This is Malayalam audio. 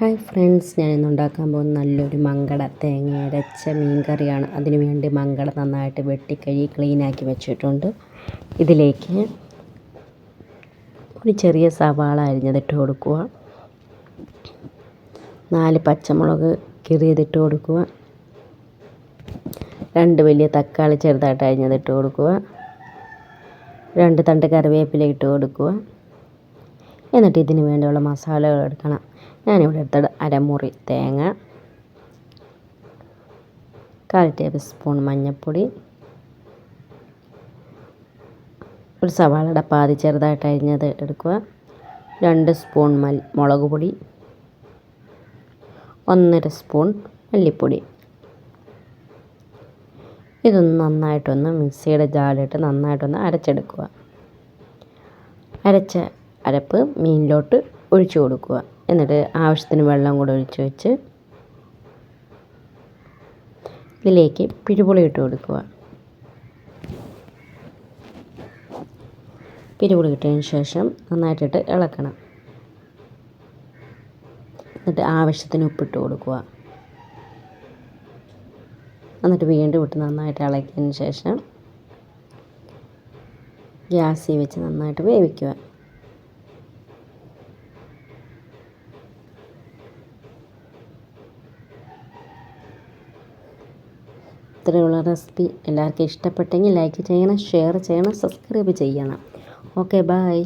ഹായ് ഫ്രണ്ട്സ്, ഞാനിന്ന് ഉണ്ടാക്കാൻ പോകുന്ന നല്ലൊരു മങ്കട തേങ്ങ അരച്ച മീൻ കറിയാണ്. അതിനുവേണ്ടി മങ്കട നന്നായിട്ട് വെട്ടിക്കഴുകി ക്ലീനാക്കി വെച്ചിട്ടുണ്ട്. ഇതിലേക്ക് ഒരു ചെറിയ സവാള അരിഞ്ഞതിട്ട് കൊടുക്കുക, 4 പച്ചമുളക് കീറിയതിട്ട് കൊടുക്കുക, 2 വലിയ തക്കാളി ചെറുതായിട്ട് അരിഞ്ഞതിട്ട് കൊടുക്കുക, 2 തണ്ട് കറിവേപ്പില ഇട്ട് കൊടുക്കുക. എന്നിട്ട് ഇതിന് വേണ്ടിയുള്ള മസാലകൾ എടുക്കണം. ഞാനിവിടെ എടുത്തത് അരമുറി തേങ്ങ, 1/4 ടേബിൾ സ്പൂൺ മഞ്ഞൾപ്പൊടി, ഒരു സവാളയുടെ പാതി ചെറുതായിട്ട് അരിഞ്ഞത് എടുക്കുക, 2 സ്പൂൺ മുളക് പൊടി, 1/2 സ്പൂൺ മല്ലിപ്പൊടി. ഇതൊന്ന് നന്നായിട്ടൊന്ന് മിക്സിയുടെ ജാറിലിട്ട് നന്നായിട്ടൊന്ന് അരച്ചെടുക്കുക. അരച്ച അരപ്പ് മീനിലോട്ട് ഒഴിച്ചു കൊടുക്കുക. എന്നിട്ട് ആവശ്യത്തിന് വെള്ളം കൂടെ ഒഴിച്ച് വെച്ച് ഇതിലേക്ക് പിഴുപുളി ഇട്ട് കൊടുക്കുക. പിഴുപുളി ഇട്ടതിന് ശേഷം നന്നായിട്ടിട്ട് ഇളക്കണം. എന്നിട്ട് ആവശ്യത്തിന് ഉപ്പിട്ട് കൊടുക്കുക. എന്നിട്ട് വീണ്ടും ഇട്ട് നന്നായിട്ട് ഇളക്കിയതിന് ശേഷം ഗ്യാസിൽ വെച്ച് നന്നായിട്ട് വേവിക്കുക. ഇത്രയുള്ള റെസിപ്പി എല്ലാവർക്കും ഇഷ്ടപ്പെട്ടെങ്കിൽ ലൈക്ക് ചെയ്യണം, ഷെയർ ചെയ്യണം, സബ്സ്ക്രൈബ് ചെയ്യണം. Okay, by.